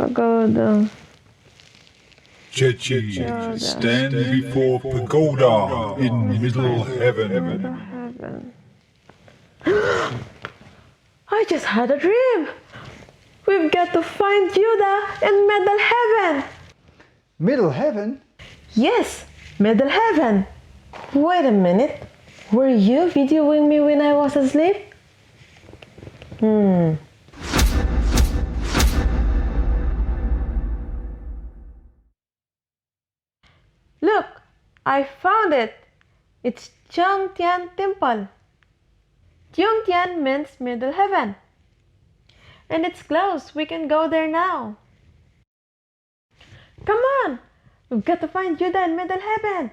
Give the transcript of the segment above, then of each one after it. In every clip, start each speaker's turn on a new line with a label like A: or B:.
A: Pagoda.
B: Chechi, stand before pagoda in middle heaven.
A: I just had a dream. We've got to find Judah in middle heaven.
C: Middle heaven?
A: Yes, middle heaven. Wait a minute. Were you videoing me when I was asleep? Look, I found it. It's CHUNG TIAN Temple. CHUNG TIAN means middle heaven. And it's closed. We can go there now. Come on. We've got to find Judah in middle heaven.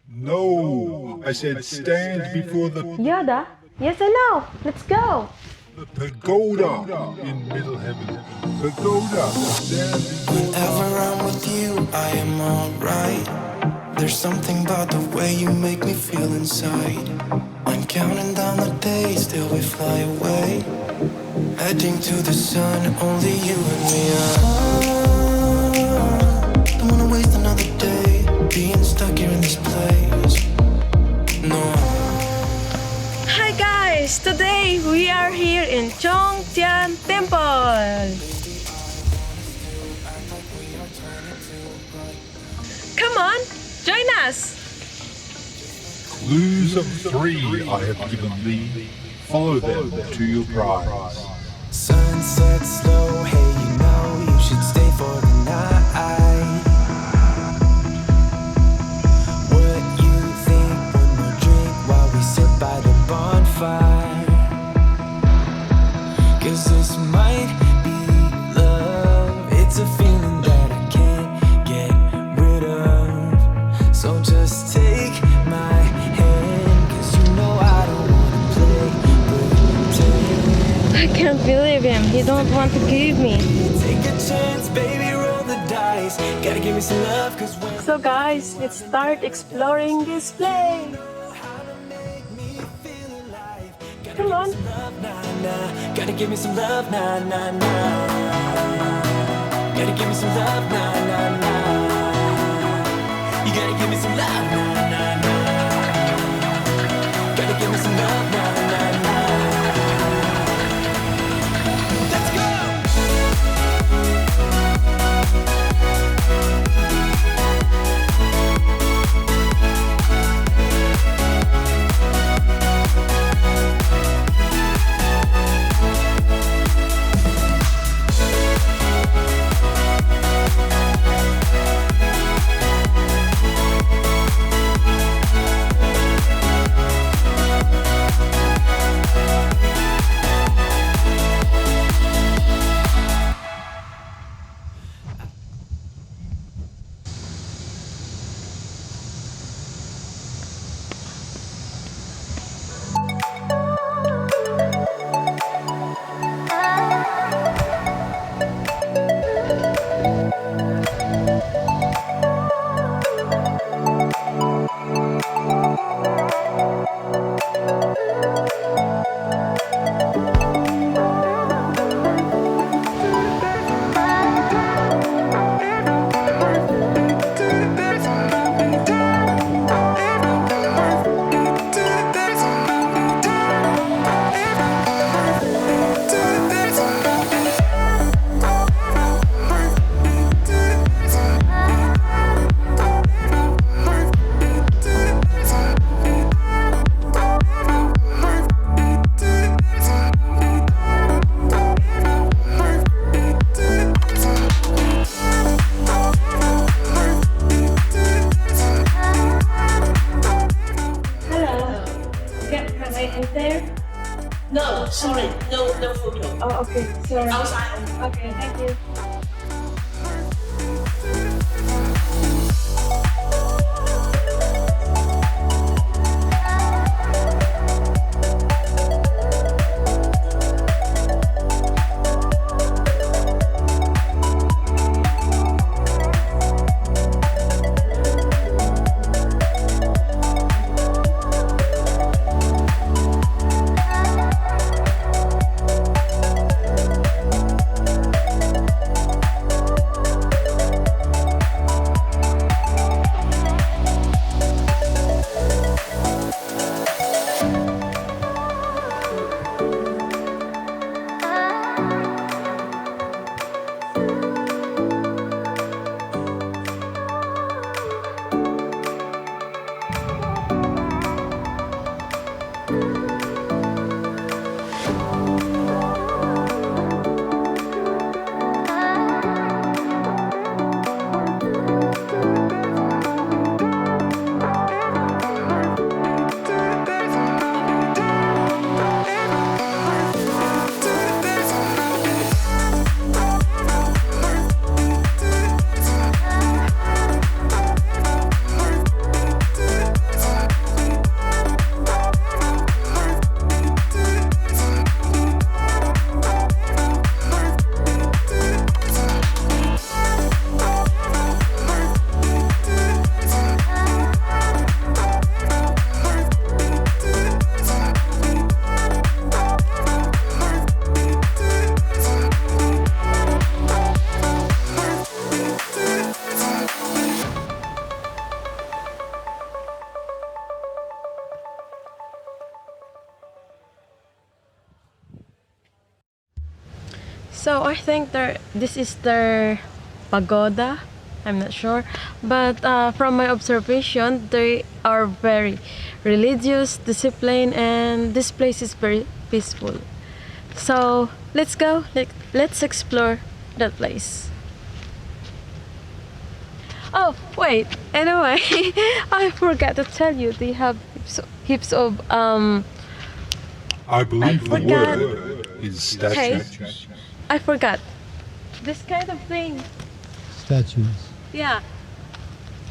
B: No, I said stand before the
A: Yoda? Yes, I know. Let's go.
B: pagoda in middle heaven. Pagoda, stand before
D: Whenever I'm with you, I am alright. There's something about the way you make me feel inside. I'm counting down the days till we fly away, heading to the sun, only you and me. Don't wanna waste another day being stuck here in this place. No.
A: Hi guys! Today we are here in CHUNG TIAN Temple. Come on, join us.
B: clues of 3 I have given thee. Follow them to your prize.
D: Sunset slow, hey, you know you should stay for the night. What you think, one more drink while we sit by the bonfire? 'Cause this might be love. It's a feeling that I can't get rid of. So just take my hand, 'cause you know I don't wanna play pretend.
A: I can't believe him. He don't want to give me.
D: Take a chance, baby, roll the dice. Gotta give me some love, 'cause when
A: So guys, let's start exploring this place. Come on.
D: love, nah, nah. Gotta give me some love, nah, nah, nah. Gotta give me some love, nah, nah, nah. You gotta give me some love, nah, nah, nah. Gotta give me some love, nah, nah, nah. Let's go!
E: No, sorry, no photo.
A: Oh, okay. Sorry.
E: Outside.
A: Okay, thank you. So I think this is their pagoda. I'm not sure, but from my observation, they are very religious, disciplined, and this place is very peaceful. So let's go. Let's explore that place. Oh wait. Anyway, I forgot to tell you they have heaps of
B: I believe the
A: forgot.
B: word is
A: Hey,
B: statues.
A: I forgot this kind of thing.
C: Statues.
A: Yeah.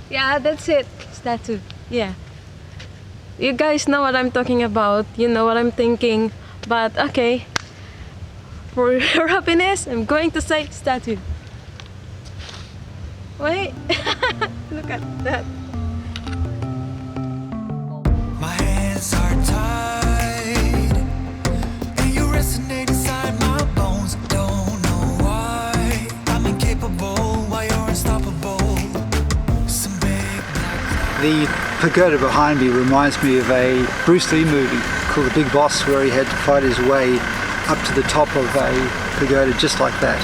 A: Yeah, that's it. Statue. Yeah. You guys know what I'm talking about. You know what I'm thinking. But okay. For your happiness, I'm going to say statue. Wait. Look at that.
D: My hands are tied, and you resonate inside my bones. Don't know why I'm incapable while you're unstoppable. Some big black.
C: The pagoda behind me reminds me of a Bruce Lee movie called The Big Boss, where he had to fight his way up to the top of a pagoda just like that.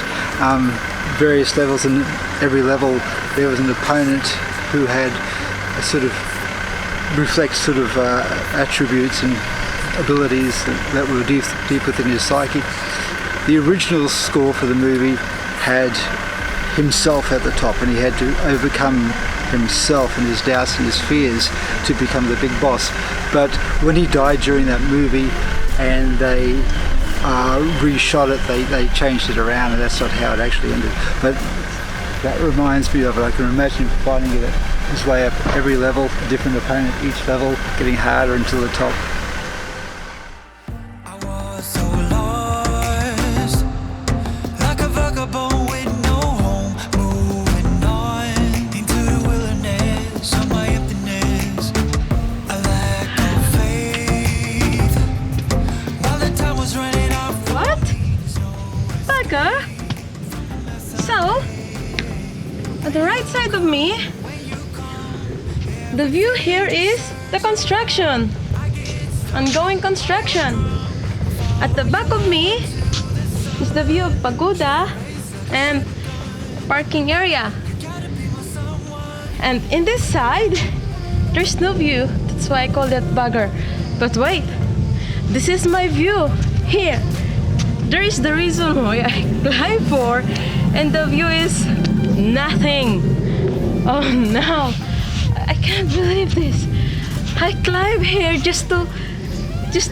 C: Various levels, and every level there was an opponent who had a sort of attributes and abilities that were deep within his psyche. The original score for the movie had himself at the top, and he had to overcome himself and his doubts and his fears to become the big boss. But when he died during that movie and they reshot it, they changed it around, and that's not how it actually ended. But that reminds me of it. I can imagine fighting it his way up every level, a different opponent each level, getting harder until the top.
D: I was so lost, like a vagabond with no home, moving on into the wilderness of my emptiness. A lack of faith, while the time was running out.
A: What? Bugger? So, at the right side of me, the view here is the construction. Ongoing construction. At the back of me is the view of pagoda and parking area. And in this side, there's no view. That's why I call that bugger. But wait, this is my view here. There is the reason why I climb for, and the view is nothing. Oh no, I can't believe this. I climb here just to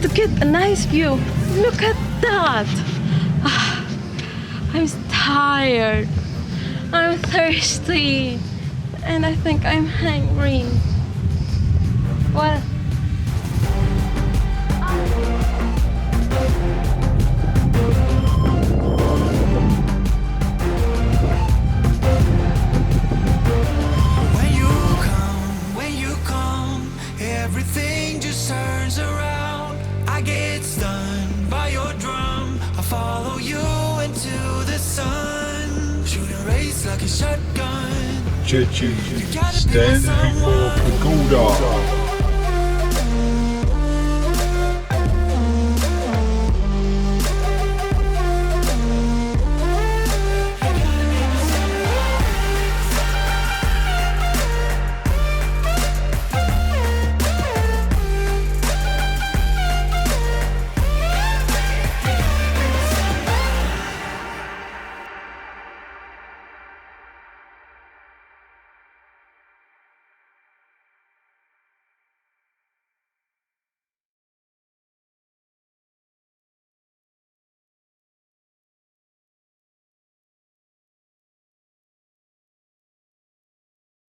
A: get a nice view. Look at that. I'm tired. I'm thirsty, and I think I'm hungry. Well,
D: When you come, everything just turns around. I get stunned by your drum. I follow you into the sun. Shoot a race like a shotgun.
B: Churches standing for pagoda.